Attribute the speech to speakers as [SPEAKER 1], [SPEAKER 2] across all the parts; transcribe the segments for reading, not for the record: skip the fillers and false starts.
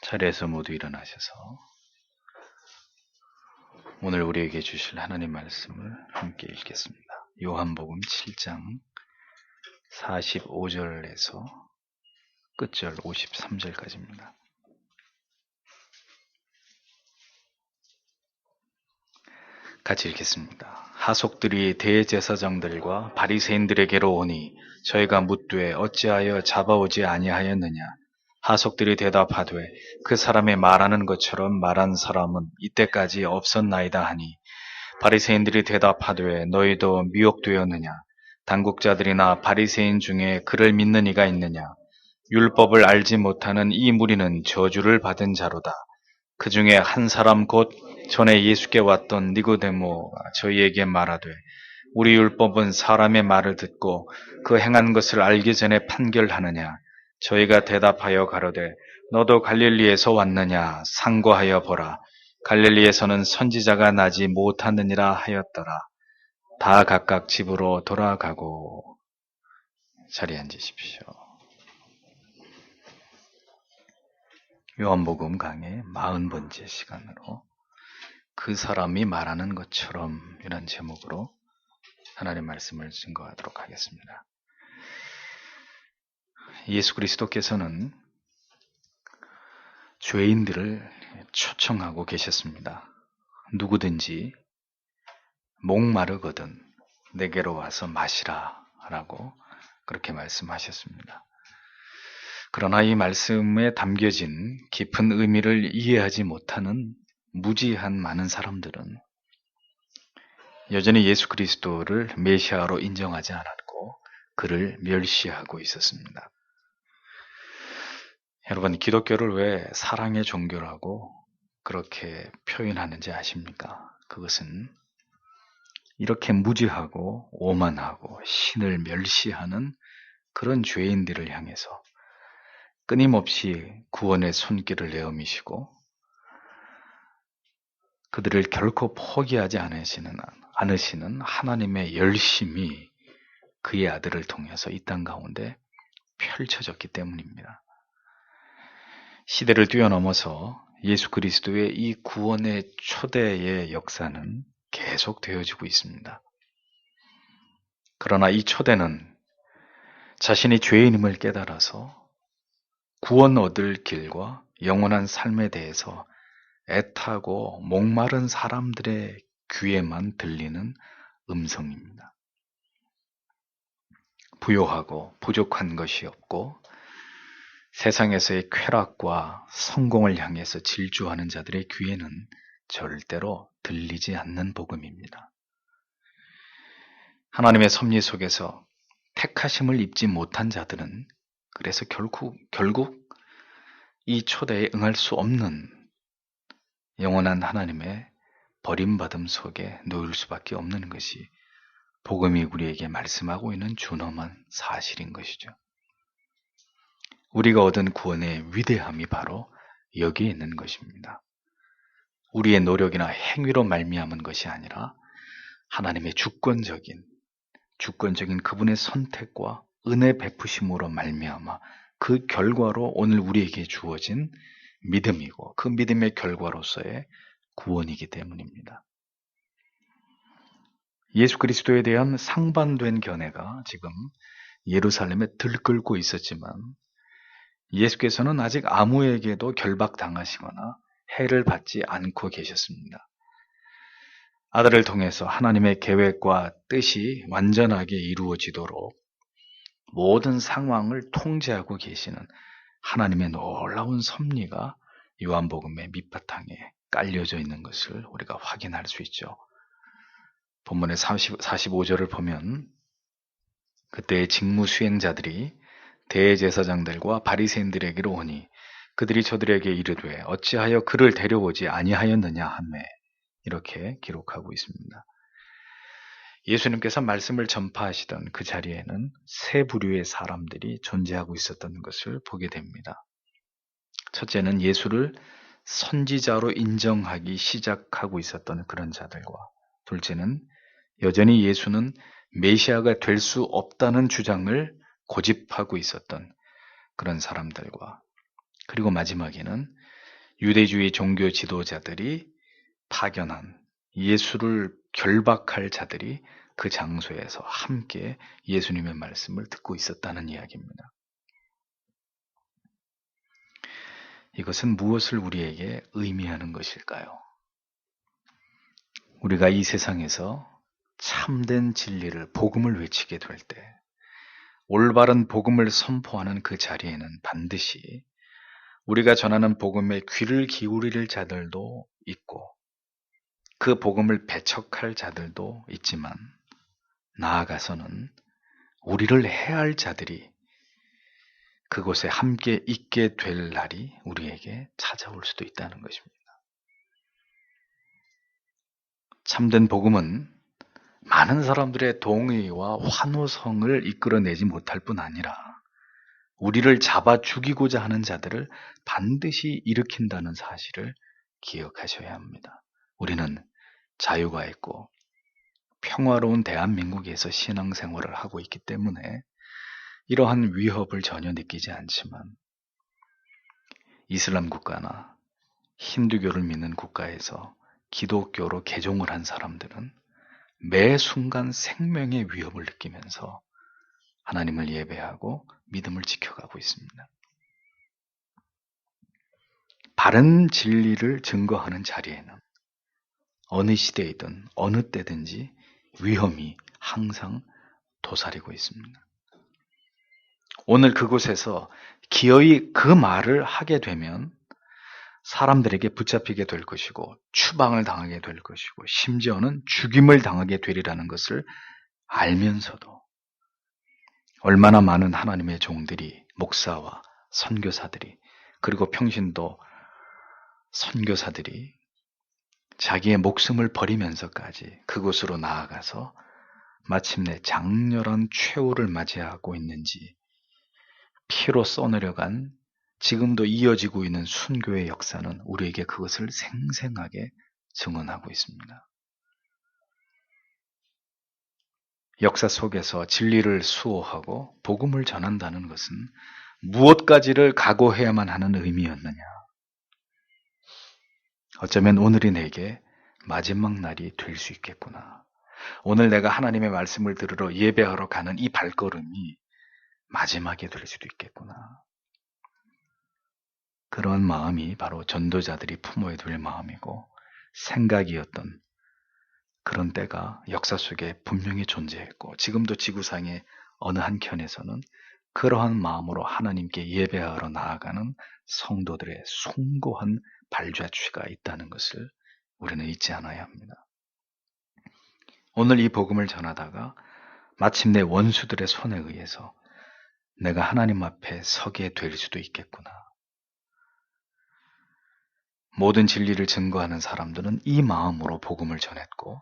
[SPEAKER 1] 자리에서 모두 일어나셔서 오늘 우리에게 주실 하나님 말씀을 함께 읽겠습니다. 요한복음 7장 45절에서 끝절 53절까지입니다. 같이 읽겠습니다. 하속들이 대제사장들과 바리새인들에게로 오니 저희가 묻되 어찌하여 잡아오지 아니하였느냐. 하속들이 대답하되 그 사람의 말하는 것처럼 말한 사람은 이때까지 없었나이다 하니 바리새인들이 대답하되 너희도 미혹되었느냐. 당국자들이나 바리새인 중에 그를 믿는 이가 있느냐. 율법을 알지 못하는 이 무리는 저주를 받은 자로다. 그 중에 한 사람 곧 전에 예수께 왔던 니고데모가 저희에게 말하되 우리 율법은 사람의 말을 듣고 그 행한 것을 알기 전에 판결하느냐. 저희가 대답하여 가로되 너도 갈릴리에서 왔느냐. 상고하여 보라. 갈릴리에서는 선지자가 나지 못하느니라 하였더라. 다 각각 집으로 돌아가고. 자리에 앉으십시오. 요한복음 강의 40번째 시간으로 그 사람이 말하는 것처럼 이런 제목으로 하나님의 말씀을 증거하도록 하겠습니다. 예수 그리스도께서는 죄인들을 초청하고 계셨습니다. 누구든지 목마르거든 내게로 와서 마시라 라고 그렇게 말씀하셨습니다. 그러나 이 말씀에 담겨진 깊은 의미를 이해하지 못하는 무지한 많은 사람들은 여전히 예수 그리스도를 메시아로 인정하지 않았고 그를 멸시하고 있었습니다. 여러분, 기독교를 왜 사랑의 종교라고 그렇게 표현하는지 아십니까? 그것은 이렇게 무지하고 오만하고 신을 멸시하는 그런 죄인들을 향해서 끊임없이 구원의 손길을 내어미시고 그들을 결코 포기하지 않으시는 하나님의 열심이 그의 아들을 통해서 이 땅 가운데 펼쳐졌기 때문입니다. 시대를 뛰어넘어서 예수 그리스도의 이 구원의 초대의 역사는 계속 되어지고 있습니다. 그러나 이 초대는 자신이 죄인임을 깨달아서 구원 얻을 길과 영원한 삶에 대해서 애타고 목마른 사람들의 귀에만 들리는 음성입니다. 부요하고 부족한 것이 없고 세상에서의 쾌락과 성공을 향해서 질주하는 자들의 귀에는 절대로 들리지 않는 복음입니다. 하나님의 섭리 속에서 택하심을 입지 못한 자들은 그래서 결국 이 초대에 응할 수 없는 영원한 하나님의 버림받음 속에 놓일 수밖에 없는 것이 복음이 우리에게 말씀하고 있는 준엄한 사실인 것이죠. 우리가 얻은 구원의 위대함이 바로 여기에 있는 것입니다. 우리의 노력이나 행위로 말미암은 것이 아니라 하나님의 주권적인 그분의 선택과 은혜 베푸심으로 말미암아 그 결과로 오늘 우리에게 주어진 믿음이고 그 믿음의 결과로서의 구원이기 때문입니다. 예수 그리스도에 대한 상반된 견해가 지금 예루살렘에 들끓고 있었지만 예수께서는 아직 아무에게도 결박당하시거나 해를 받지 않고 계셨습니다. 아들을 통해서 하나님의 계획과 뜻이 완전하게 이루어지도록 모든 상황을 통제하고 계시는 하나님의 놀라운 섭리가 요한복음의 밑바탕에 깔려져 있는 것을 우리가 확인할 수 있죠. 본문의 45절을 보면 그때의 직무 수행자들이 대제사장들과 바리새인들에게로 오니 그들이 저들에게 이르되 어찌하여 그를 데려오지 아니하였느냐 하매 이렇게 기록하고 있습니다. 예수님께서 말씀을 전파하시던 그 자리에는 세 부류의 사람들이 존재하고 있었던 것을 보게 됩니다. 첫째는 예수를 선지자로 인정하기 시작하고 있었던 그런 자들과 둘째는 여전히 예수는 메시아가 될 수 없다는 주장을 고집하고 있었던 그런 사람들과 그리고 마지막에는 유대주의 종교 지도자들이 파견한 예수를 결박할 자들이 그 장소에서 함께 예수님의 말씀을 듣고 있었다는 이야기입니다. 이것은 무엇을 우리에게 의미하는 것일까요? 우리가 이 세상에서 참된 진리를, 복음을 외치게 될 때, 올바른 복음을 선포하는 그 자리에는 반드시 우리가 전하는 복음에 귀를 기울일 자들도 있고, 그 복음을 배척할 자들도 있지만, 나아가서는 우리를 해할 자들이 그곳에 함께 있게 될 날이 우리에게 찾아올 수도 있다는 것입니다. 참된 복음은 많은 사람들의 동의와 환호성을 이끌어내지 못할 뿐 아니라 우리를 잡아 죽이고자 하는 자들을 반드시 일으킨다는 사실을 기억하셔야 합니다. 우리는 자유가 있고 평화로운 대한민국에서 신앙생활을 하고 있기 때문에 이러한 위협을 전혀 느끼지 않지만, 이슬람 국가나 힌두교를 믿는 국가에서 기독교로 개종을 한 사람들은 매 순간 생명의 위협을 느끼면서 하나님을 예배하고 믿음을 지켜가고 있습니다. 바른 진리를 증거하는 자리에는 어느 시대이든 어느 때든지 위험이 항상 도사리고 있습니다. 오늘 그곳에서 기어이 그 말을 하게 되면 사람들에게 붙잡히게 될 것이고 추방을 당하게 될 것이고 심지어는 죽임을 당하게 되리라는 것을 알면서도 얼마나 많은 하나님의 종들이, 목사와 선교사들이, 그리고 평신도 선교사들이 자기의 목숨을 버리면서까지 그곳으로 나아가서 마침내 장렬한 최후를 맞이하고 있는지, 피로 써내려간 지금도 이어지고 있는 순교의 역사는 우리에게 그것을 생생하게 증언하고 있습니다. 역사 속에서 진리를 수호하고 복음을 전한다는 것은 무엇까지를 각오해야만 하는 의미였느냐? 어쩌면 오늘이 내게 마지막 날이 될 수 있겠구나. 오늘 내가 하나님의 말씀을 들으러 예배하러 가는 이 발걸음이 마지막이 될 수도 있겠구나. 그런 마음이 바로 전도자들이 품어야 될 마음이고 생각이었던 그런 때가 역사 속에 분명히 존재했고, 지금도 지구상의 어느 한켠에서는 그러한 마음으로 하나님께 예배하러 나아가는 성도들의 숭고한 발자취가 있다는 것을 우리는 잊지 않아야 합니다. 오늘 이 복음을 전하다가 마침내 원수들의 손에 의해서 내가 하나님 앞에 서게 될 수도 있겠구나. 모든 진리를 증거하는 사람들은 이 마음으로 복음을 전했고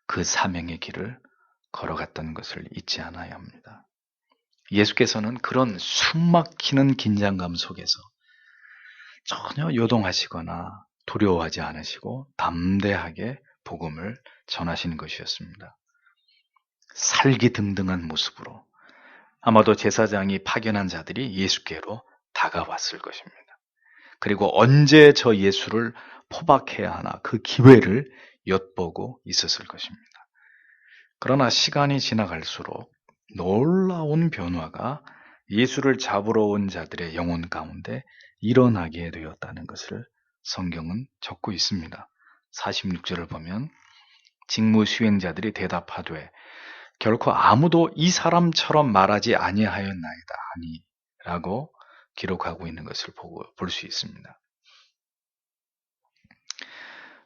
[SPEAKER 1] 그 사명의 길을 걸어갔다는 것을 잊지 않아야 합니다. 예수께서는 그런 숨막히는 긴장감 속에서 전혀 요동하시거나 두려워하지 않으시고 담대하게 복음을 전하시는 것이었습니다. 살기등등한 모습으로 아마도 제사장이 파견한 자들이 예수께로 다가왔을 것입니다. 그리고 언제 저 예수를 포박해야 하나 그 기회를 엿보고 있었을 것입니다. 그러나 시간이 지나갈수록 놀라운 변화가 예수를 잡으러 온 자들의 영혼 가운데 일어나게 되었다는 것을 성경은 적고 있습니다. 46절을 보면 직무 수행자들이 대답하되 결코 아무도 이 사람처럼 말하지 아니하였나이다 하니 라고 기록하고 있는 것을 볼 수 있습니다.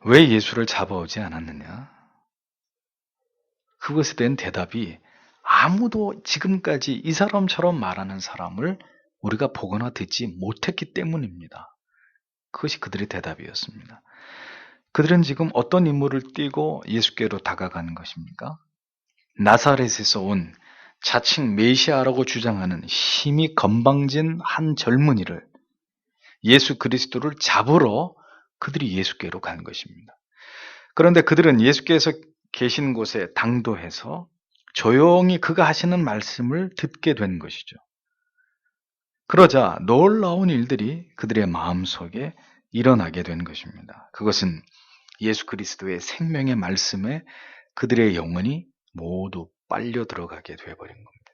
[SPEAKER 1] 왜 예수를 잡아오지 않았느냐? 그것에 대한 대답이 아무도 지금까지 이 사람처럼 말하는 사람을 우리가 보거나 듣지 못했기 때문입니다. 그것이 그들의 대답이었습니다. 그들은 지금 어떤 인물을 띠고 예수께로 다가가는 것입니까? 나사렛에서 온 자칭 메시아라고 주장하는 힘이 건방진 한 젊은이를, 예수 그리스도를 잡으러 그들이 예수께로 간 것입니다. 그런데 그들은 예수께서 계신 곳에 당도해서 조용히 그가 하시는 말씀을 듣게 된 것이죠. 그러자 놀라운 일들이 그들의 마음속에 일어나게 된 것입니다. 그것은 예수 그리스도의 생명의 말씀에 그들의 영혼이 모두 빨려 들어가게 되어버린 겁니다.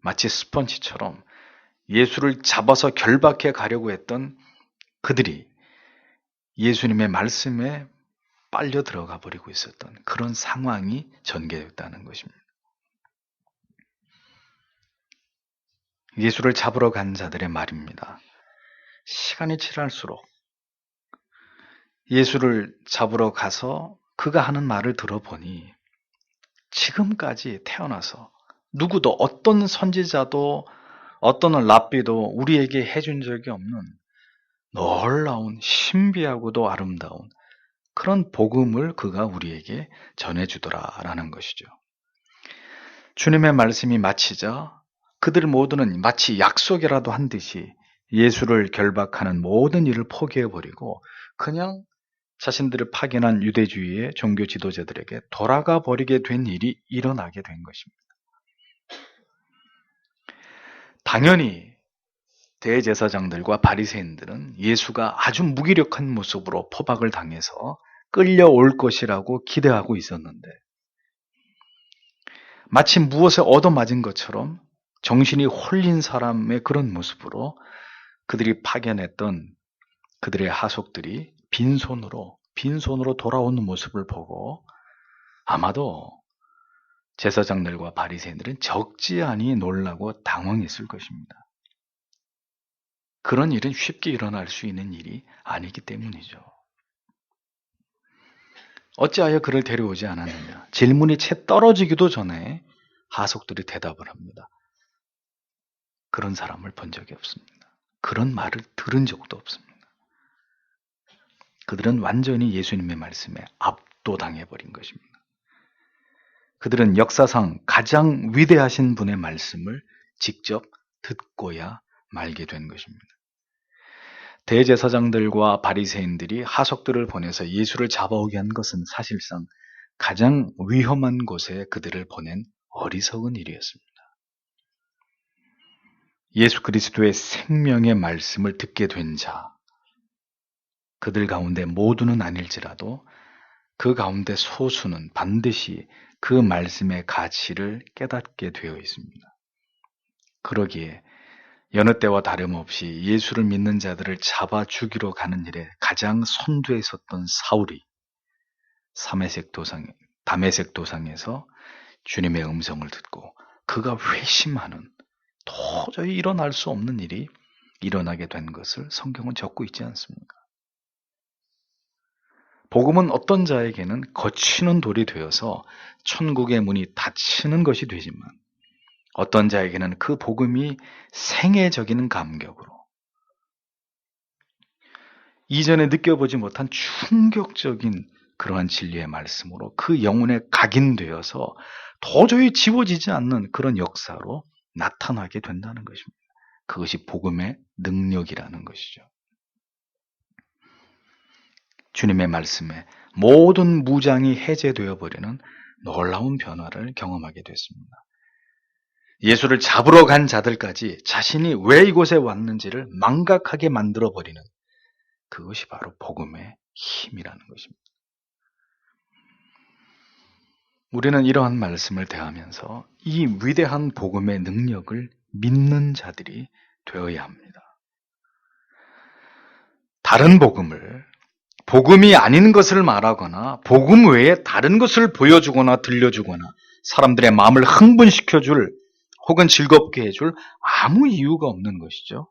[SPEAKER 1] 마치 스펀지처럼 예수를 잡아서 결박해 가려고 했던 그들이 예수님의 말씀에 빨려 들어가 버리고 있었던 그런 상황이 전개됐다는 것입니다. 예수를 잡으러 간 자들의 말입니다. 시간이 지날수록 예수를 잡으러 가서 그가 하는 말을 들어보니 지금까지 태어나서 누구도 어떤 선지자도 어떤 랍비도 우리에게 해준 적이 없는 놀라운 신비하고도 아름다운 그런 복음을 그가 우리에게 전해주더라라는 것이죠. 주님의 말씀이 마치자 그들 모두는 마치 약속이라도 한 듯이 예수를 결박하는 모든 일을 포기해버리고 그냥 자신들을 파견한 유대주의의 종교 지도자들에게 돌아가 버리게 된 일이 일어나게 된 것입니다. 당연히 대제사장들과 바리새인들은 예수가 아주 무기력한 모습으로 포박을 당해서 끌려올 것이라고 기대하고 있었는데 마치 무엇에 얻어맞은 것처럼 정신이 홀린 사람의 그런 모습으로 그들이 파견했던 그들의 하속들이 빈손으로 돌아오는 모습을 보고 아마도 제사장들과 바리새인들은 적지 않이 놀라고 당황했을 것입니다. 그런 일은 쉽게 일어날 수 있는 일이 아니기 때문이죠. 어찌하여 그를 데려오지 않았느냐? 질문이 채 떨어지기도 전에 하속들이 대답을 합니다. 그런 사람을 본 적이 없습니다. 그런 말을 들은 적도 없습니다. 그들은 완전히 예수님의 말씀에 압도당해버린 것입니다. 그들은 역사상 가장 위대하신 분의 말씀을 직접 듣고야 말게 된 것입니다. 대제사장들과 바리새인들이 하속들을 보내서 예수를 잡아오게 한 것은 사실상 가장 위험한 곳에 그들을 보낸 어리석은 일이었습니다. 예수 그리스도의 생명의 말씀을 듣게 된 자, 그들 가운데 모두는 아닐지라도 그 가운데 소수는 반드시 그 말씀의 가치를 깨닫게 되어 있습니다. 그러기에 여느 때와 다름없이 예수를 믿는 자들을 잡아 죽이러 가는 일에 가장 선두에 섰던 사울이 다메섹 도상에서 주님의 음성을 듣고 그가 회심하는 도저히 일어날 수 없는 일이 일어나게 된 것을 성경은 적고 있지 않습니까? 복음은 어떤 자에게는 거치는 돌이 되어서 천국의 문이 닫히는 것이 되지만 어떤 자에게는 그 복음이 생애적인 감격으로 이전에 느껴보지 못한 충격적인 그러한 진리의 말씀으로 그 영혼에 각인되어서 도저히 지워지지 않는 그런 역사로 나타나게 된다는 것입니다. 그것이 복음의 능력이라는 것이죠. 주님의 말씀에 모든 무장이 해제되어 버리는 놀라운 변화를 경험하게 됐습니다. 예수를 잡으러 간 자들까지 자신이 왜 이곳에 왔는지를 망각하게 만들어 버리는 그것이 바로 복음의 힘이라는 것입니다. 우리는 이러한 말씀을 대하면서 이 위대한 복음의 능력을 믿는 자들이 되어야 합니다. 다른 복음이 아닌 것을 말하거나 복음 외에 다른 것을 보여주거나 들려주거나 사람들의 마음을 흥분시켜줄 혹은 즐겁게 해줄 아무 이유가 없는 것이죠.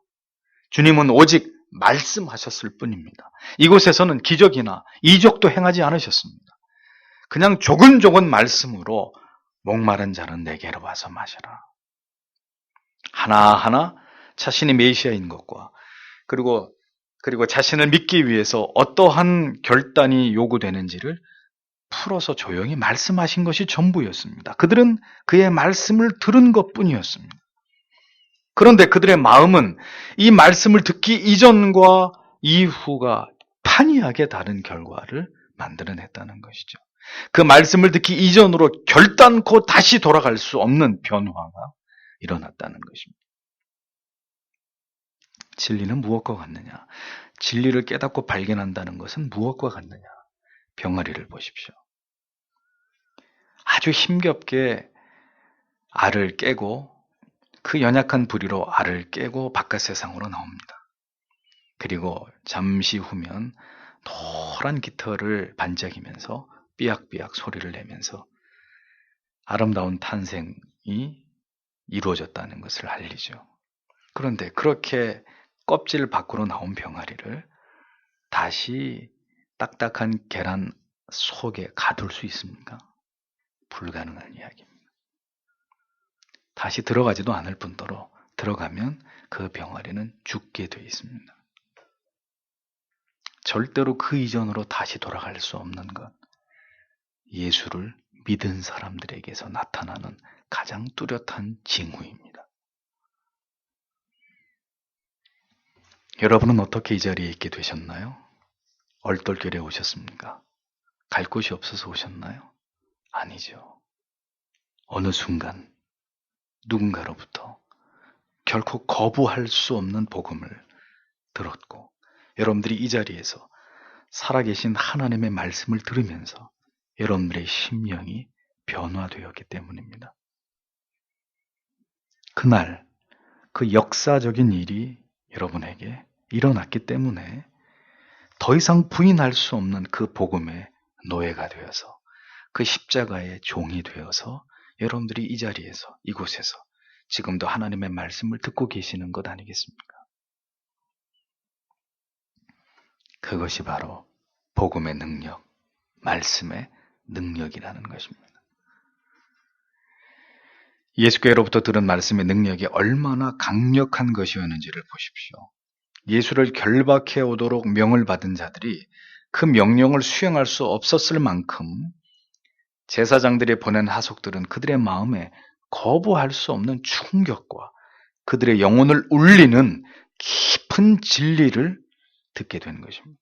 [SPEAKER 1] 주님은 오직 말씀하셨을 뿐입니다. 이곳에서는 기적이나 이적도 행하지 않으셨습니다. 그냥 조근조근 말씀으로 목마른 자는 내게로 와서 마셔라. 하나하나 자신이 메시아인 것과 그리고 자신을 믿기 위해서 어떠한 결단이 요구되는지를 풀어서 조용히 말씀하신 것이 전부였습니다. 그들은 그의 말씀을 들은 것뿐이었습니다. 그런데 그들의 마음은 이 말씀을 듣기 이전과 이후가 판이하게 다른 결과를 만들어냈다는 것이죠. 그 말씀을 듣기 이전으로 결단코 다시 돌아갈 수 없는 변화가 일어났다는 것입니다. 진리는 무엇과 같느냐? 진리를 깨닫고 발견한다는 것은 무엇과 같느냐? 병아리를 보십시오. 아주 힘겹게 알을 깨고 그 연약한 부리로 알을 깨고 바깥 세상으로 나옵니다. 그리고 잠시 후면 노란 깃털을 반짝이면서 삐약삐약 소리를 내면서 아름다운 탄생이 이루어졌다는 것을 알리죠. 그런데 그렇게 껍질 밖으로 나온 병아리를 다시 딱딱한 계란 속에 가둘 수 있습니까? 불가능한 이야기입니다. 다시 들어가지도 않을 뿐더러 들어가면 그 병아리는 죽게 되어 있습니다. 절대로 그 이전으로 다시 돌아갈 수 없는 것. 예수를 믿은 사람들에게서 나타나는 가장 뚜렷한 징후입니다. 여러분은 어떻게 이 자리에 있게 되셨나요? 얼떨결에 오셨습니까? 갈 곳이 없어서 오셨나요? 아니죠. 어느 순간 누군가로부터 결코 거부할 수 없는 복음을 들었고 여러분들이 이 자리에서 살아계신 하나님의 말씀을 들으면서 여러분들의 심령이 변화되었기 때문입니다. 그날 그 역사적인 일이 여러분에게 일어났기 때문에 더 이상 부인할 수 없는 그 복음의 노예가 되어서 그 십자가의 종이 되어서 여러분들이 이 자리에서 이곳에서 지금도 하나님의 말씀을 듣고 계시는 것 아니겠습니까? 그것이 바로 복음의 능력, 말씀의 능력이라는 것입니다. 예수께로부터 들은 말씀의 능력이 얼마나 강력한 것이었는지를 보십시오. 예수를 결박해 오도록 명을 받은 자들이 그 명령을 수행할 수 없었을 만큼 제사장들이 보낸 하속들은 그들의 마음에 거부할 수 없는 충격과 그들의 영혼을 울리는 깊은 진리를 듣게 된 것입니다.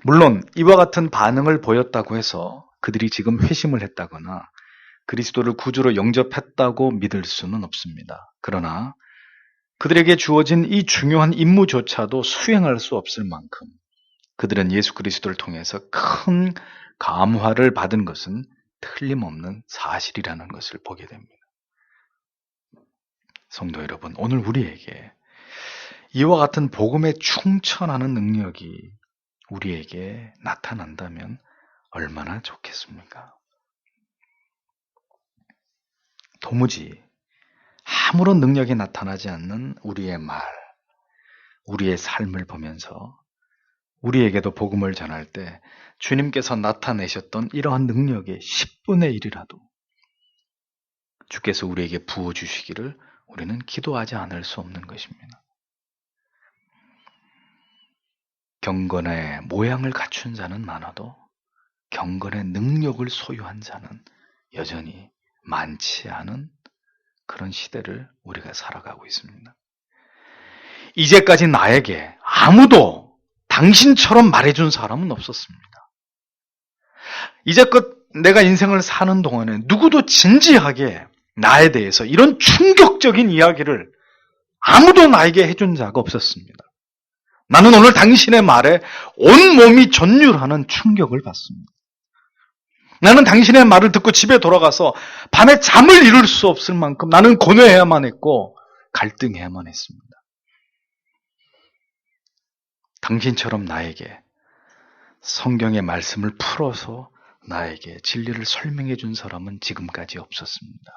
[SPEAKER 1] 물론 이와 같은 반응을 보였다고 해서 그들이 지금 회심을 했다거나 그리스도를 구주로 영접했다고 믿을 수는 없습니다. 그러나 그들에게 주어진 이 중요한 임무조차도 수행할 수 없을 만큼 그들은 예수 그리스도를 통해서 큰 감화를 받은 것은 틀림없는 사실이라는 것을 보게 됩니다. 성도 여러분, 오늘 우리에게 이와 같은 복음에 충천하는 능력이 우리에게 나타난다면 얼마나 좋겠습니까? 도무지 아무런 능력이 나타나지 않는 우리의 말, 우리의 삶을 보면서 우리에게도 복음을 전할 때 주님께서 나타내셨던 이러한 능력의 10분의 1이라도 주께서 우리에게 부어주시기를 우리는 기도하지 않을 수 없는 것입니다. 경건의 모양을 갖춘 자는 많아도 경건의 능력을 소유한 자는 여전히 많지 않은 그런 시대를 우리가 살아가고 있습니다. 이제까지 나에게 아무도 당신처럼 말해준 사람은 없었습니다. 이제껏 내가 인생을 사는 동안에 누구도 진지하게 나에 대해서 이런 충격적인 이야기를 아무도 나에게 해준 자가 없었습니다. 나는 오늘 당신의 말에 온몸이 전율하는 충격을 받습니다. 나는 당신의 말을 듣고 집에 돌아가서 밤에 잠을 이룰 수 없을 만큼 나는 고뇌해야만 했고 갈등해야만 했습니다. 당신처럼 나에게 성경의 말씀을 풀어서 나에게 진리를 설명해 준 사람은 지금까지 없었습니다.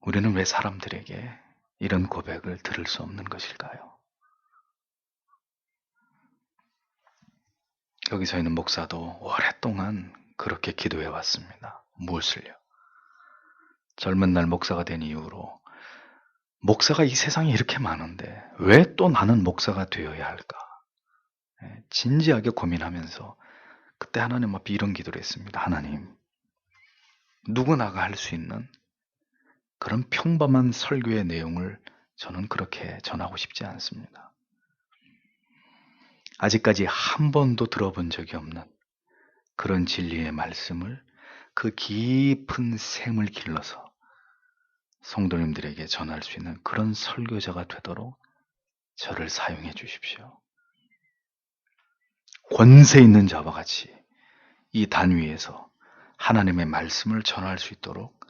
[SPEAKER 1] 우리는 왜 사람들에게 이런 고백을 들을 수 없는 것일까요? 여기서 있는 목사도 오랫동안 그렇게 기도해 왔습니다. 무엇을요? 젊은 날 목사가 된 이후로 목사가 이 세상에 이렇게 많은데 왜 또 나는 목사가 되어야 할까? 진지하게 고민하면서 그때 하나님 앞에 이런 기도를 했습니다. 하나님, 누구나가 할 수 있는 그런 평범한 설교의 내용을 저는 그렇게 전하고 싶지 않습니다. 아직까지 한 번도 들어본 적이 없는 그런 진리의 말씀을 그 깊은 샘을 길러서 성도님들에게 전할 수 있는 그런 설교자가 되도록 저를 사용해 주십시오. 권세 있는 자와 같이 이 단위에서 하나님의 말씀을 전할 수 있도록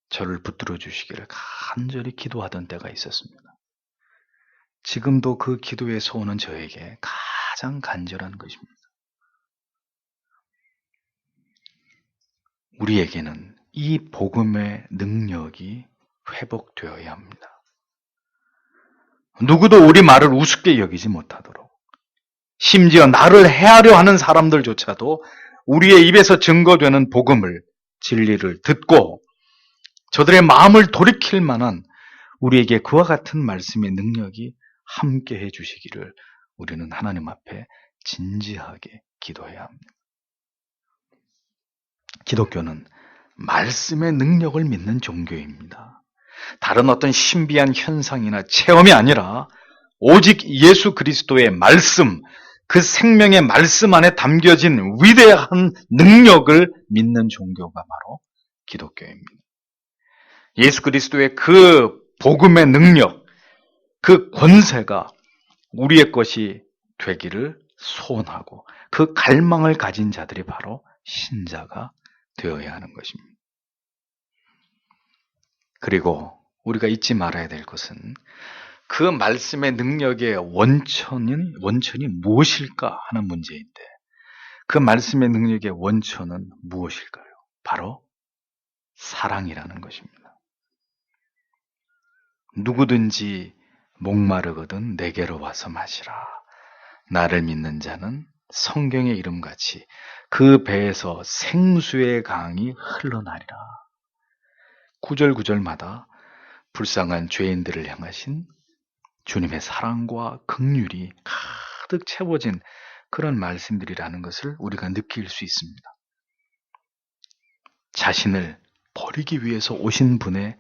[SPEAKER 1] 저를 붙들어 주시기를 간절히 기도하던 때가 있었습니다. 지금도 그 기도에서 오는 저에게 가장 간절한 것입니다. 우리에게는 이 복음의 능력이 회복되어야 합니다. 누구도 우리 말을 우습게 여기지 못하도록, 심지어 나를 해하려 하는 사람들조차도 우리의 입에서 증거되는 복음을, 진리를 듣고 저들의 마음을 돌이킬 만한 우리에게 그와 같은 말씀의 능력이 함께 해주시기를 우리는 하나님 앞에 진지하게 기도해야 합니다. 기독교는 말씀의 능력을 믿는 종교입니다. 다른 어떤 신비한 현상이나 체험이 아니라 오직 예수 그리스도의 말씀, 그 생명의 말씀 안에 담겨진 위대한 능력을 믿는 종교가 바로 기독교입니다. 예수 그리스도의 그 복음의 능력, 그 권세가 우리의 것이 되기를 소원하고 그 갈망을 가진 자들이 바로 신자가 되어야 하는 것입니다. 그리고 우리가 잊지 말아야 될 것은 그 말씀의 능력의 원천이 무엇일까 하는 문제인데, 그 말씀의 능력의 원천은 무엇일까요? 바로 사랑이라는 것입니다. 누구든지 목마르거든 내게로 와서 마시라. 나를 믿는 자는 성경의 이름같이 그 배에서 생수의 강이 흘러나리라. 구절구절마다 불쌍한 죄인들을 향하신 주님의 사랑과 긍휼이 가득 채워진 그런 말씀들이라는 것을 우리가 느낄 수 있습니다. 자신을 버리기 위해서 오신 분의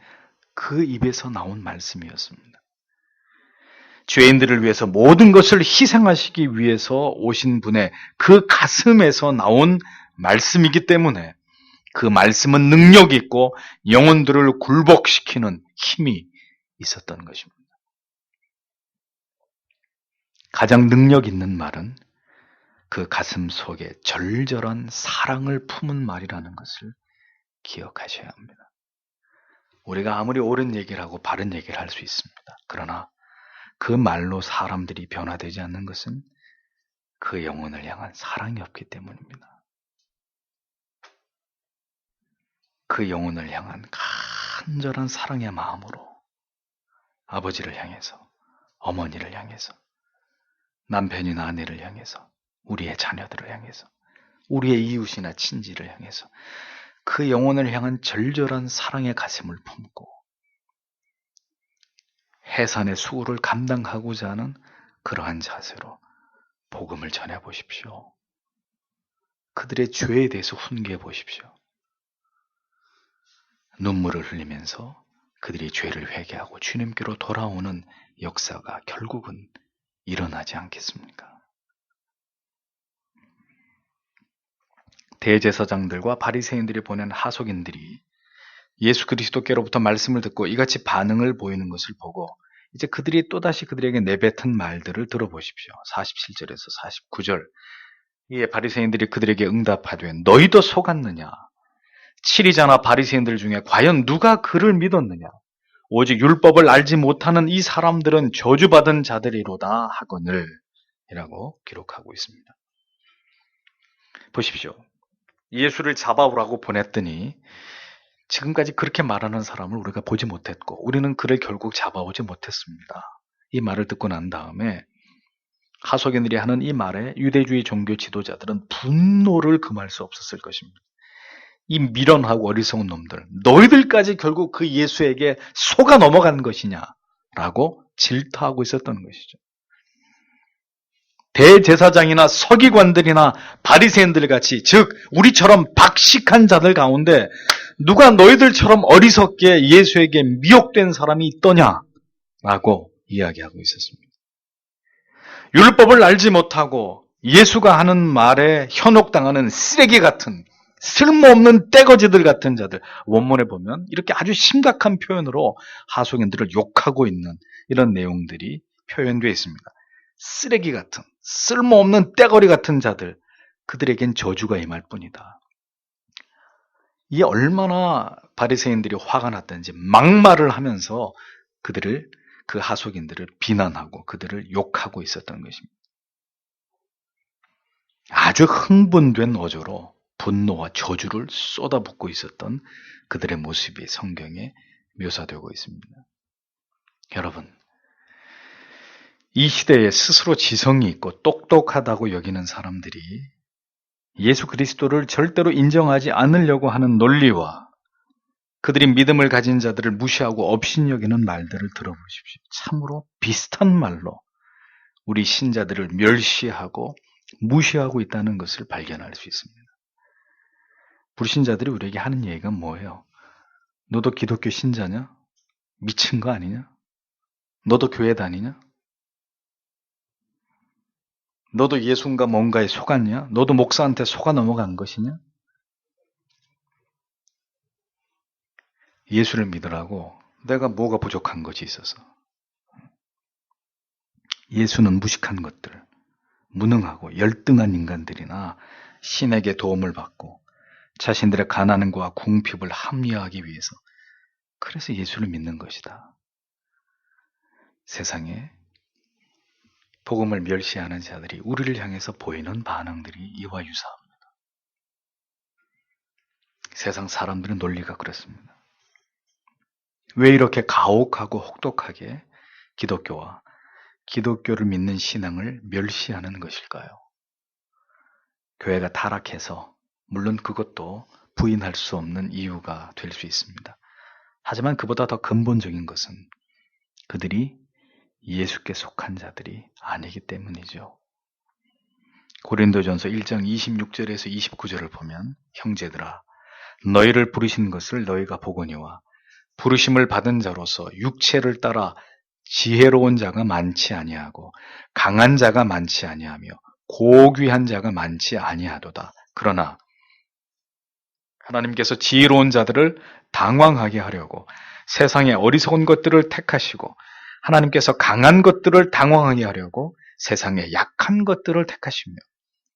[SPEAKER 1] 그 입에서 나온 말씀이었습니다. 죄인들을 위해서 모든 것을 희생하시기 위해서 오신 분의 그 가슴에서 나온 말씀이기 때문에 그 말씀은 능력이 있고 영혼들을 굴복시키는 힘이 있었던 것입니다. 가장 능력 있는 말은 그 가슴 속에 절절한 사랑을 품은 말이라는 것을 기억하셔야 합니다. 우리가 아무리 옳은 얘기를 하고 바른 얘기를 할 수 있습니다. 그러나 그 말로 사람들이 변화되지 않는 것은 그 영혼을 향한 사랑이 없기 때문입니다. 그 영혼을 향한 간절한 사랑의 마음으로 아버지를 향해서, 어머니를 향해서, 남편이나 아내를 향해서, 우리의 자녀들을 향해서, 우리의 이웃이나 친지를 향해서 그 영혼을 향한 절절한 사랑의 가슴을 품고 해산의 수고를 감당하고자 하는 그러한 자세로 복음을 전해보십시오. 그들의 죄에 대해서 훈계해 보십시오. 눈물을 흘리면서 그들이 죄를 회개하고 주님께로 돌아오는 역사가 결국은 일어나지 않겠습니까? 대제사장들과 바리새인들이 보낸 하속인들이 예수 그리스도께로부터 말씀을 듣고 이같이 반응을 보이는 것을 보고 이제 그들이 또다시 그들에게 내뱉은 말들을 들어보십시오. 47절에서 49절. 이에 바리새인들이 그들에게 응답하되 너희도 속았느냐? 치리자나 바리새인들 중에 과연 누가 그를 믿었느냐? 오직 율법을 알지 못하는 이 사람들은 저주받은 자들이로다 하거늘 이라고 기록하고 있습니다. 보십시오. 예수를 잡아오라고 보냈더니 지금까지 그렇게 말하는 사람을 우리가 보지 못했고 우리는 그를 결국 잡아오지 못했습니다. 이 말을 듣고 난 다음에 하속인들이 하는 이 말에 유대주의 종교 지도자들은 분노를 금할 수 없었을 것입니다. 이 미련하고 어리석은 놈들, 너희들까지 결국 그 예수에게 속아 넘어간 것이냐라고 질타하고 있었던 것이죠. 대제사장이나 서기관들이나 바리새인들 같이, 즉 우리처럼 박식한 자들 가운데 누가 너희들처럼 어리석게 예수에게 미혹된 사람이 있더냐라고 이야기하고 있었습니다. 율법을 알지 못하고 예수가 하는 말에 현혹당하는 쓰레기 같은 쓸모없는 떼거지들 같은 자들. 원문에 보면 이렇게 아주 심각한 표현으로 하속인들을 욕하고 있는 이런 내용들이 표현되어 있습니다. 쓰레기 같은, 쓸모없는 떼거리 같은 자들, 그들에겐 저주가 임할 뿐이다. 이게 얼마나 바리새인들이 화가 났던지 막말을 하면서 그 하속인들을 비난하고 그들을 욕하고 있었던 것입니다. 아주 흥분된 어조로 분노와 저주를 쏟아붓고 있었던 그들의 모습이 성경에 묘사되고 있습니다. 여러분, 이 시대에 스스로 지성이 있고 똑똑하다고 여기는 사람들이 예수 그리스도를 절대로 인정하지 않으려고 하는 논리와 그들이 믿음을 가진 자들을 무시하고 업신여기는 말들을 들어보십시오. 참으로 비슷한 말로 우리 신자들을 멸시하고 무시하고 있다는 것을 발견할 수 있습니다. 불신자들이 우리에게 하는 얘기가 뭐예요? 너도 기독교 신자냐? 미친 거 아니냐? 너도 교회 다니냐? 너도 예수인가 뭔가에 속았냐? 너도 목사한테 속아 넘어간 것이냐? 예수를 믿으라고 내가 뭐가 부족한 것이 있어서. 예수는 무식한 것들, 무능하고 열등한 인간들이나 신에게 도움을 받고 자신들의 가난과 궁핍을 합리화하기 위해서 그래서 예수를 믿는 것이다. 세상에 복음을 멸시하는 자들이 우리를 향해서 보이는 반응들이 이와 유사합니다. 세상 사람들의 논리가 그렇습니다. 왜 이렇게 가혹하고 혹독하게 기독교와 기독교를 믿는 신앙을 멸시하는 것일까요? 교회가 타락해서 물론 그것도 부인할 수 없는 이유가 될 수 있습니다. 하지만 그보다 더 근본적인 것은 그들이 예수께 속한 자들이 아니기 때문이죠. 고린도전서 1장 26절에서 29절을 보면 형제들아 너희를 부르신 것을 너희가 보거니와 부르심을 받은 자로서 육체를 따라 지혜로운 자가 많지 아니하고 강한 자가 많지 아니하며 고귀한 자가 많지 아니하도다. 그러나 하나님께서 지혜로운 자들을 당황하게 하려고 세상의 어리석은 것들을 택하시고 하나님께서 강한 것들을 당황하게 하려고 세상의 약한 것들을 택하시며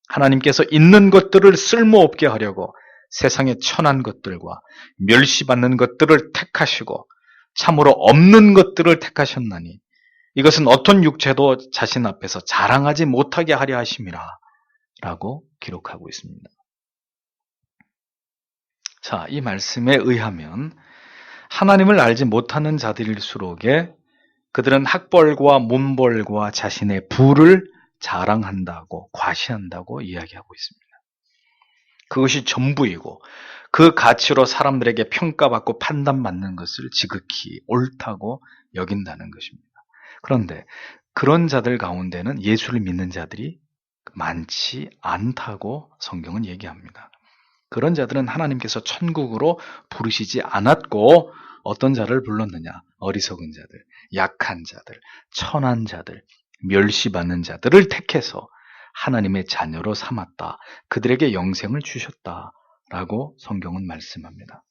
[SPEAKER 1] 하나님께서 있는 것들을 쓸모없게 하려고 세상의 천한 것들과 멸시받는 것들을 택하시고 참으로 없는 것들을 택하셨나니 이것은 어떤 육체도 자신 앞에서 자랑하지 못하게 하려 하심이라 라고 기록하고 있습니다. 자, 이 말씀에 의하면 하나님을 알지 못하는 자들일수록에 그들은 학벌과 문벌과 자신의 부를 자랑한다고 과시한다고 이야기하고 있습니다. 그것이 전부이고 그 가치로 사람들에게 평가받고 판단받는 것을 지극히 옳다고 여긴다는 것입니다. 그런데 그런 자들 가운데는 예수를 믿는 자들이 많지 않다고 성경은 얘기합니다. 그런 자들은 하나님께서 천국으로 부르시지 않았고 어떤 자를 불렀느냐? 어리석은 자들, 약한 자들, 천한 자들, 멸시받는 자들을 택해서 하나님의 자녀로 삼았다. 그들에게 영생을 주셨다라고 성경은 말씀합니다.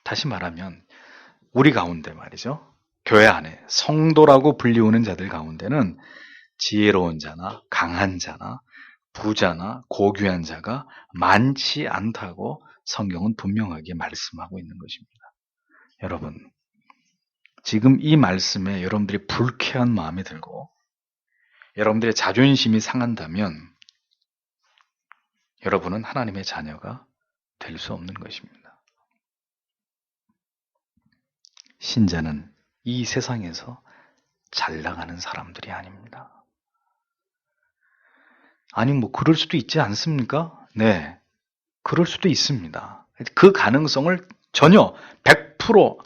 [SPEAKER 1] 다시 말하면 우리 가운데 말이죠. 교회 안에 성도라고 불리우는 자들 가운데는 지혜로운 자나 강한 자나 부자나 고귀한 자가 많지 않다고 성경은 분명하게 말씀하고 있는 것입니다. 여러분, 지금 이 말씀에 여러분들이 불쾌한 마음이 들고 여러분들의 자존심이 상한다면 여러분은 하나님의 자녀가 될 수 없는 것입니다. 신자는 이 세상에서 잘 나가는 사람들이 아닙니다. 아니, 그럴 수도 있지 않습니까? 네, 그럴 수도 있습니다. 그 가능성을 전혀 100%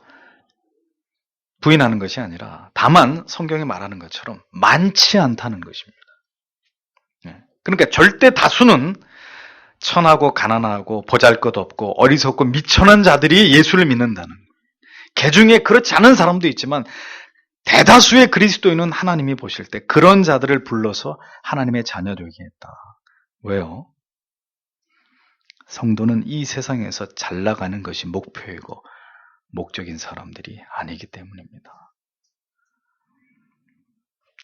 [SPEAKER 1] 부인하는 것이 아니라 다만 성경이 말하는 것처럼 많지 않다는 것입니다. 그러니까 절대 다수는 천하고 가난하고 보잘것없고 어리석고 미천한 자들이 예수를 믿는다는 거예요. 그 중에 그렇지 않은 사람도 있지만 대다수의 그리스도인은 하나님이 보실 때 그런 자들을 불러서 하나님의 자녀 되게 했다. 왜요? 성도는 이 세상에서 잘 나가는 것이 목표이고 목적인 사람들이 아니기 때문입니다.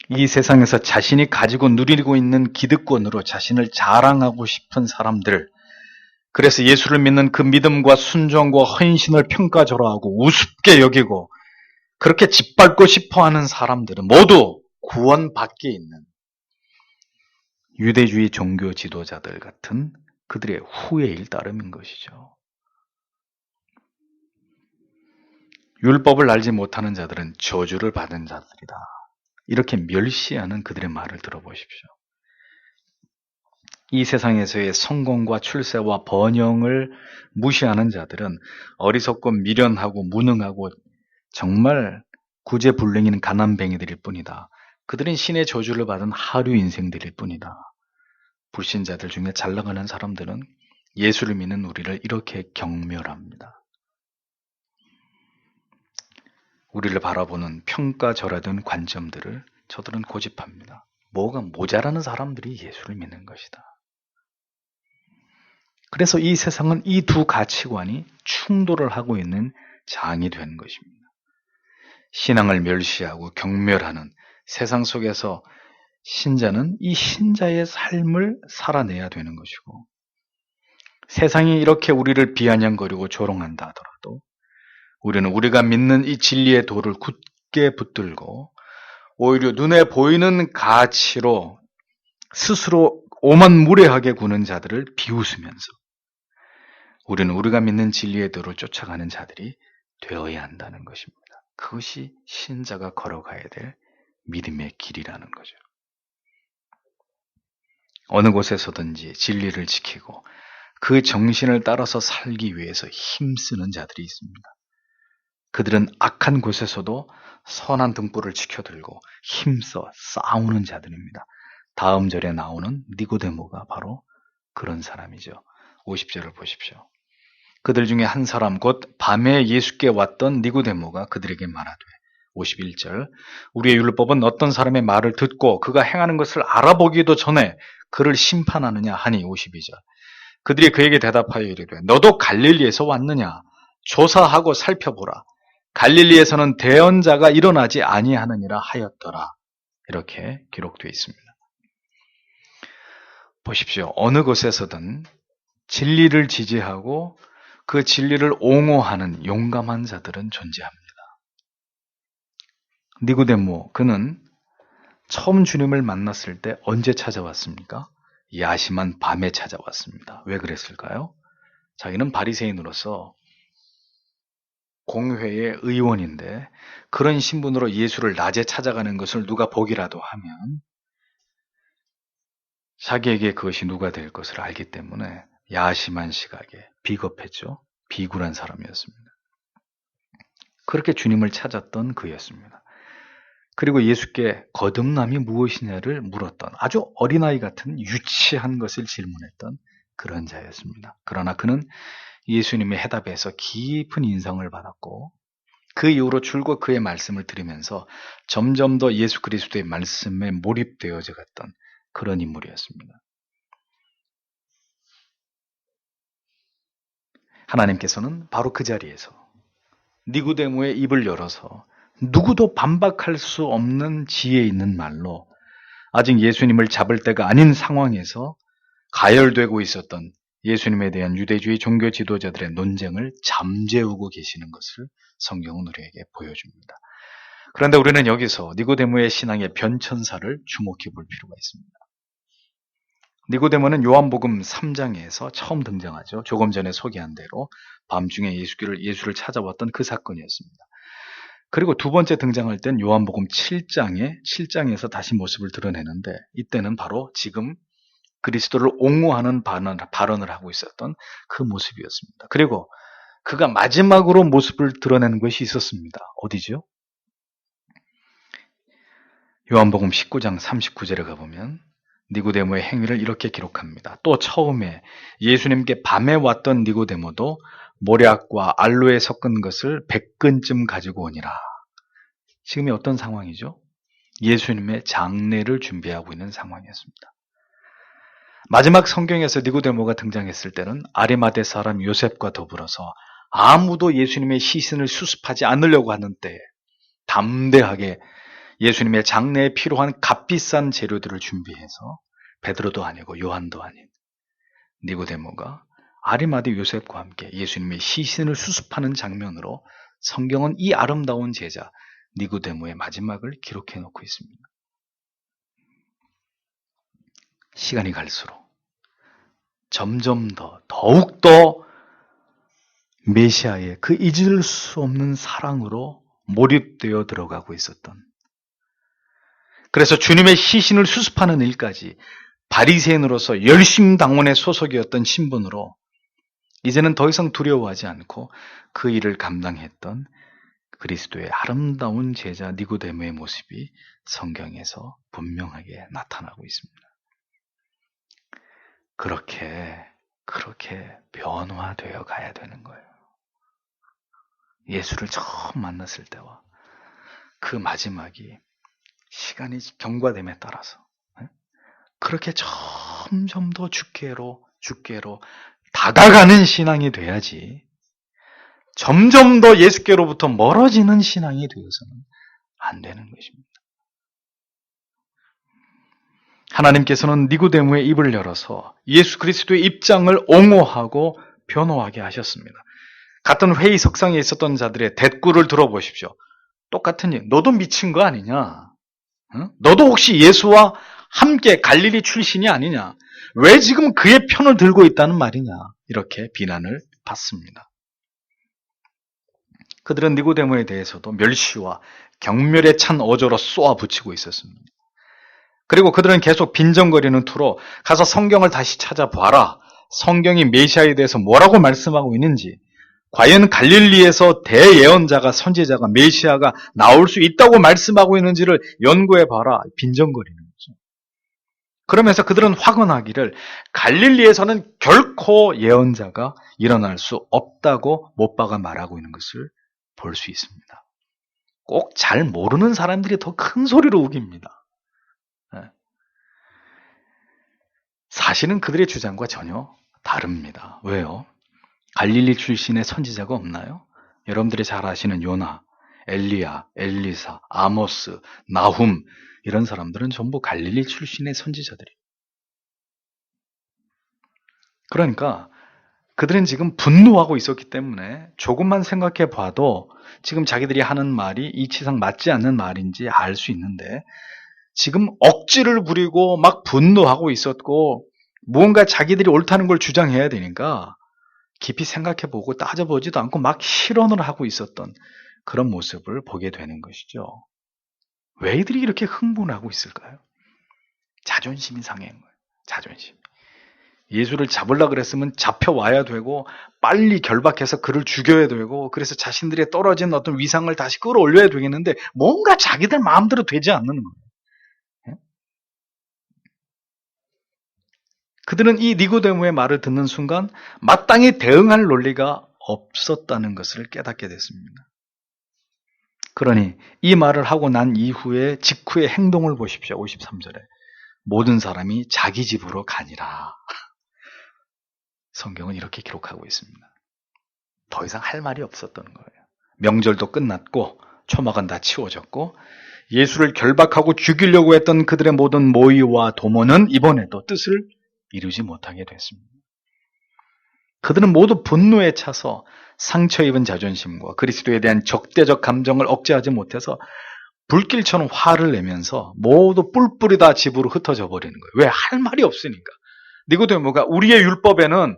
[SPEAKER 1] 이 세상에서 자신이 가지고 누리고 있는 기득권으로 자신을 자랑하고 싶은 사람들, 그래서 예수를 믿는 그 믿음과 순종과 헌신을 평가절하하고 우습게 여기고 그렇게 짓밟고 싶어하는 사람들은 모두 구원 밖에 있는 유대주의 종교 지도자들 같은 그들의 후예일 따름인 것이죠. 율법을 알지 못하는 자들은 저주를 받은 자들이다. 이렇게 멸시하는 그들의 말을 들어보십시오. 이 세상에서의 성공과 출세와 번영을 무시하는 자들은 어리석고 미련하고 무능하고 정말 구제불능인 가난뱅이들일 뿐이다. 그들은 신의 저주를 받은 하류 인생들일 뿐이다. 불신자들 중에 잘 나가는 사람들은 예수를 믿는 우리를 이렇게 경멸합니다. 우리를 바라보는 평가절하된 관점들을 저들은 고집합니다. 뭐가 모자라는 사람들이 예수를 믿는 것이다. 그래서 이 세상은 이 두 가치관이 충돌을 하고 있는 장이 된 것입니다. 신앙을 멸시하고 경멸하는 세상 속에서 신자는 이 신자의 삶을 살아내야 되는 것이고, 세상이 이렇게 우리를 비아냥거리고 조롱한다 하더라도 우리는 우리가 믿는 이 진리의 도를 굳게 붙들고 오히려 눈에 보이는 가치로 스스로 오만무례하게 구는 자들을 비웃으면서 우리는 우리가 믿는 진리의 도를 쫓아가는 자들이 되어야 한다는 것입니다. 그것이 신자가 걸어가야 될 믿음의 길이라는 거죠. 어느 곳에서든지 진리를 지키고 그 정신을 따라서 살기 위해서 힘쓰는 자들이 있습니다. 그들은 악한 곳에서도 선한 등불을 지켜들고 힘써 싸우는 자들입니다. 다음 절에 나오는 니고데모가 바로 그런 사람이죠. 50절을 보십시오. 그들 중에 한 사람 곧 밤에 예수께 왔던 니고데모가 그들에게 말하되 51절 우리의 율법은 어떤 사람의 말을 듣고 그가 행하는 것을 알아보기도 전에 그를 심판하느냐 하니 52절 그들이 그에게 대답하여 이르되 너도 갈릴리에서 왔느냐 조사하고 살펴보라 갈릴리에서는 대언자가 일어나지 아니하느니라 하였더라. 이렇게 기록되어 있습니다. 보십시오. 어느 곳에서든 진리를 지지하고 그 진리를 옹호하는 용감한 자들은 존재합니다. 니고데모, 그는 처음 주님을 만났을 때 언제 찾아왔습니까? 야심한 밤에 찾아왔습니다. 왜 그랬을까요? 자기는 바리새인으로서 공회의 의원인데 그런 신분으로 예수를 낮에 찾아가는 것을 누가 보기라도 하면 자기에게 그것이 누가 될 것을 알기 때문에 야심한 시각에 비겁했죠. 비굴한 사람이었습니다. 그렇게 주님을 찾았던 그였습니다. 그리고 예수께 거듭남이 무엇이냐를 물었던 아주 어린아이 같은 유치한 것을 질문했던 그런 자였습니다. 그러나 그는 예수님의 해답에서 깊은 인상을 받았고 그 이후로 줄곧 그의 말씀을 들으면서 점점 더 예수 그리스도의 말씀에 몰입되어져 갔던 그런 인물이었습니다. 하나님께서는 바로 그 자리에서 니고데모의 입을 열어서 누구도 반박할 수 없는 지혜 있는 말로 아직 예수님을 잡을 때가 아닌 상황에서 가열되고 있었던 예수님에 대한 유대주의 종교 지도자들의 논쟁을 잠재우고 계시는 것을 성경은 우리에게 보여줍니다. 그런데 우리는 여기서 니고데모의 신앙의 변천사를 주목해 볼 필요가 있습니다. 니고데모는 요한복음 3장에서 처음 등장하죠. 조금 전에 소개한 대로 밤중에 예수를 찾아왔던 그 사건이었습니다. 그리고 두 번째 등장할 땐 요한복음 7장에서 다시 모습을 드러내는데 이때는 바로 지금 그리스도를 옹호하는 발언을 하고 있었던 그 모습이었습니다. 그리고 그가 마지막으로 모습을 드러내는 것이 있었습니다. 어디죠? 요한복음 19장 39절에 가보면 니고데모의 행위를 이렇게 기록합니다. 또 처음에 예수님께 밤에 왔던 니고데모도 모략과 알로에 섞은 것을 100근쯤 가지고 오니라. 지금이 어떤 상황이죠? 예수님의 장례를 준비하고 있는 상황이었습니다. 마지막 성경에서 니고데모가 등장했을 때는 아리마대 사람 요셉과 더불어서 아무도 예수님의 시신을 수습하지 않으려고 하는 때에 담대하게 예수님의 장례에 필요한 값비싼 재료들을 준비해서 베드로도 아니고 요한도 아닌 니고데모가 아리마대 요셉과 함께 예수님의 시신을 수습하는 장면으로 성경은 이 아름다운 제자 니고데모의 마지막을 기록해 놓고 있습니다. 시간이 갈수록 점점 더욱더 메시아의 그 잊을 수 없는 사랑으로 몰입되어 들어가고 있었던, 그래서 주님의 시신을 수습하는 일까지 바리새인으로서 열심당원의 소속이었던 신분으로 이제는 더 이상 두려워하지 않고 그 일을 감당했던 그리스도의 아름다운 제자 니고데모의 모습이 성경에서 분명하게 나타나고 있습니다. 그렇게 변화되어 가야 되는 거예요. 예수를 처음 만났을 때와 그 마지막이 시간이 경과됨에 따라서 그렇게 점점 더 주께로 다가가는 신앙이 돼야지, 점점 더 예수께로부터 멀어지는 신앙이 되어서는 안 되는 것입니다. 하나님께서는 니고데모의 입을 열어서 예수 그리스도의 입장을 옹호하고 변호하게 하셨습니다. 같은 회의석상에 있었던 자들의 대꾸를 들어보십시오. 똑같은 일, 너도 미친 거 아니냐? 응? 너도 혹시 예수와 함께 갈릴리 출신이 아니냐? 왜 지금 그의 편을 들고 있다는 말이냐? 이렇게 비난을 받습니다. 그들은 니고데모에 대해서도 멸시와 경멸에 찬 어조로 쏘아붙이고 있었습니다. 그리고 그들은 계속 빈정거리는 투로 가서 성경을 다시 찾아봐라. 성경이 메시아에 대해서 뭐라고 말씀하고 있는지, 과연 갈릴리에서 대예언자가, 선지자가, 메시아가 나올 수 있다고 말씀하고 있는지를 연구해봐라. 빈정거리는 거죠. 그러면서 그들은 확언하기를 갈릴리에서는 결코 예언자가 일어날 수 없다고 못 박아 말하고 있는 것을 볼 수 있습니다. 꼭 잘 모르는 사람들이 더 큰 소리로 우깁니다. 사실은 그들의 주장과 전혀 다릅니다. 왜요? 갈릴리 출신의 선지자가 없나요? 여러분들이 잘 아시는 요나, 엘리야, 엘리사, 아모스, 나훔, 이런 사람들은 전부 갈릴리 출신의 선지자들이에요. 그러니까 그들은 지금 분노하고 있었기 때문에 조금만 생각해 봐도 지금 자기들이 하는 말이 이치상 맞지 않는 말인지 알 수 있는데, 지금 억지를 부리고 막 분노하고 있었고 무언가 자기들이 옳다는 걸 주장해야 되니까 깊이 생각해보고 따져보지도 않고 막 실언을 하고 있었던 그런 모습을 보게 되는 것이죠. 왜 이들이 이렇게 흥분하고 있을까요? 자존심이 상해인 거예요. 자존심. 예수를 잡으려고 그랬으면 잡혀와야 되고 빨리 결박해서 그를 죽여야 되고, 그래서 자신들의 떨어진 어떤 위상을 다시 끌어올려야 되겠는데 뭔가 자기들 마음대로 되지 않는 거예요. 그들은 이 니고데모의 말을 듣는 순간 마땅히 대응할 논리가 없었다는 것을 깨닫게 됐습니다. 그러니 이 말을 하고 난 이후에 직후의 행동을 보십시오. 53절에 모든 사람이 자기 집으로 가니라. 성경은 이렇게 기록하고 있습니다. 더 이상 할 말이 없었던 거예요. 명절도 끝났고 초막은 다 치워졌고 예수를 결박하고 죽이려고 했던 그들의 모든 모의와 도모는 이번에도 뜻을 이루지 못하게 됐습니다. 그들은 모두 분노에 차서 상처 입은 자존심과 그리스도에 대한 적대적 감정을 억제하지 못해서 불길처럼 화를 내면서 모두 뿔뿔이 다 집으로 흩어져 버리는 거예요. 왜? 할 말이 없으니까. 니고데모가 우리의 율법에는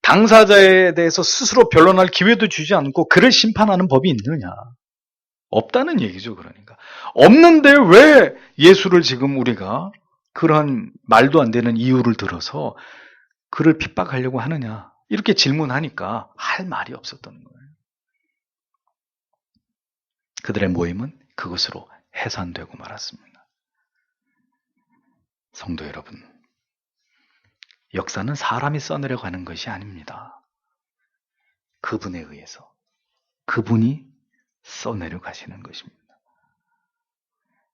[SPEAKER 1] 당사자에 대해서 스스로 변론할 기회도 주지 않고 그를 심판하는 법이 있느냐? 없다는 얘기죠. 그러니까 없는데 왜 예수를 지금 우리가 그런 말도 안 되는 이유를 들어서 그를 핍박하려고 하느냐? 이렇게 질문하니까 할 말이 없었던 거예요. 그들의 모임은 그것으로 해산되고 말았습니다. 성도 여러분, 역사는 사람이 써내려 가는 것이 아닙니다. 그분에 의해서, 그분이 써내려 가시는 것입니다.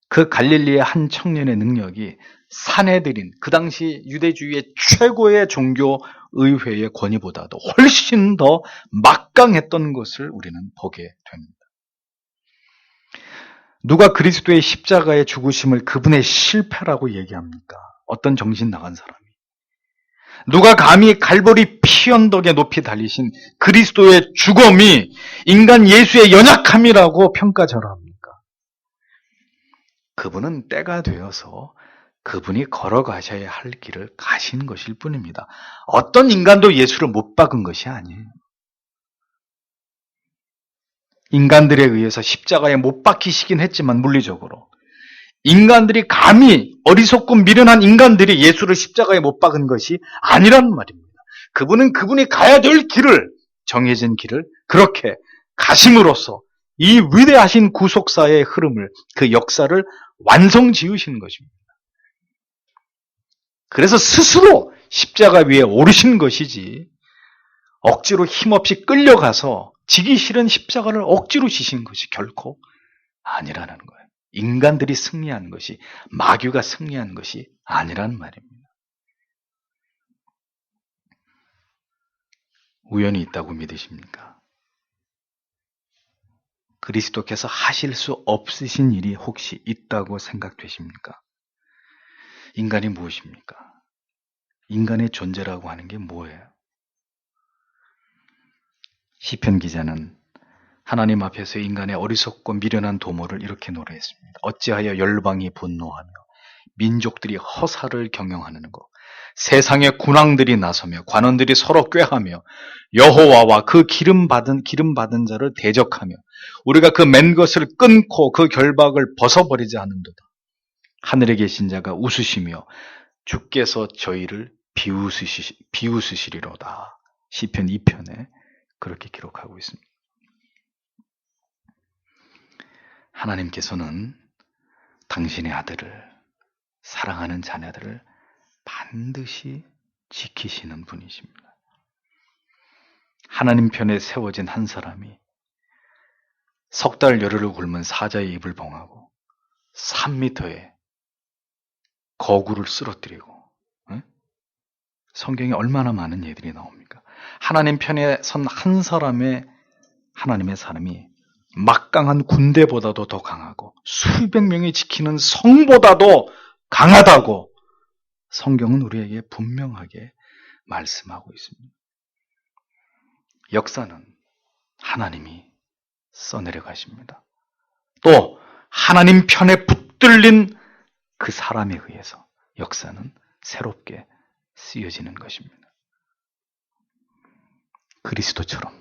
[SPEAKER 1] 그 갈릴리의 한 청년의 능력이 사내들인 그 당시 유대주의의 최고의 종교의회의 권위보다도 훨씬 더 막강했던 것을 우리는 보게 됩니다. 누가 그리스도의 십자가의 죽으심을 그분의 실패라고 얘기합니까? 어떤 정신 나간 사람이. 누가 감히 갈보리 피 언덕에 높이 달리신 그리스도의 죽음이 인간 예수의 연약함이라고 평가절하합니까? 그분은 때가 되어서 그분이 걸어가셔야 할 길을 가신 것일 뿐입니다. 어떤 인간도 예수를 못 박은 것이 아니에요. 인간들에 의해서 십자가에 못 박히시긴 했지만 물리적으로 인간들이 감히 어리석고 미련한 인간들이 예수를 십자가에 못 박은 것이 아니란 말입니다. 그분은 그분이 가야 될 길을, 정해진 길을 그렇게 가심으로써 이 위대하신 구속사의 흐름을, 그 역사를 완성 지으신 것입니다. 그래서 스스로 십자가 위에 오르신 것이지 억지로 힘없이 끌려가서 지기 싫은 십자가를 억지로 지신 것이 결코 아니라는 거예요. 인간들이 승리한 것이, 마귀가 승리한 것이 아니란 말입니다. 우연이 있다고 믿으십니까? 그리스도께서 하실 수 없으신 일이 혹시 있다고 생각되십니까? 인간이 무엇입니까? 인간의 존재라고 하는 게 뭐예요? 시편 기자는 하나님 앞에서 인간의 어리석고 미련한 도모를 이렇게 노래했습니다. 어찌하여 열방이 분노하며 민족들이 허사를 경영하는고, 세상의 군왕들이 나서며 관원들이 서로 꾀하며 여호와와 그 기름 받은 자를 대적하며 우리가 그 맨 것을 끊고 그 결박을 벗어버리지 않는도다. 하늘에 계신 자가 웃으시며 주께서 저희를 비웃으시리로다. 시편 2편에 그렇게 기록하고 있습니다. 하나님께서는 당신의 아들을, 사랑하는 자녀들을 반드시 지키시는 분이십니다. 하나님 편에 세워진 한 사람이 석 달 열흘을 굶은 사자의 입을 봉하고 3m의 거구를 쓰러뜨리고, 성경에 얼마나 많은 예들이 나옵니까? 하나님 편에 선 한 사람의, 하나님의 사람이 막강한 군대보다도 더 강하고 수백 명이 지키는 성보다도 강하다고 성경은 우리에게 분명하게 말씀하고 있습니다. 역사는 하나님이 써내려 가십니다. 또 하나님 편에 붙들린 그 사람에 의해서 역사는 새롭게 쓰여지는 것입니다. 그리스도처럼,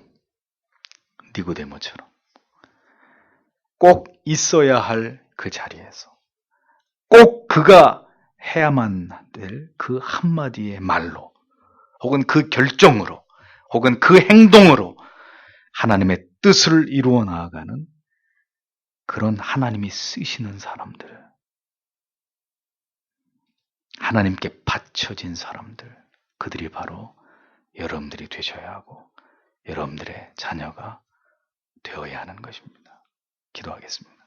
[SPEAKER 1] 니고데모처럼 꼭 있어야 할 그 자리에서 꼭 그가 해야만 될 그 한마디의 말로, 혹은 그 결정으로, 혹은 그 행동으로 하나님의 뜻을 이루어 나아가는 그런 하나님이 쓰시는 사람들, 하나님께 바쳐진 사람들, 그들이 바로 여러분들이 되셔야 하고 여러분들의 자녀가 되어야 하는 것입니다. 기도하겠습니다.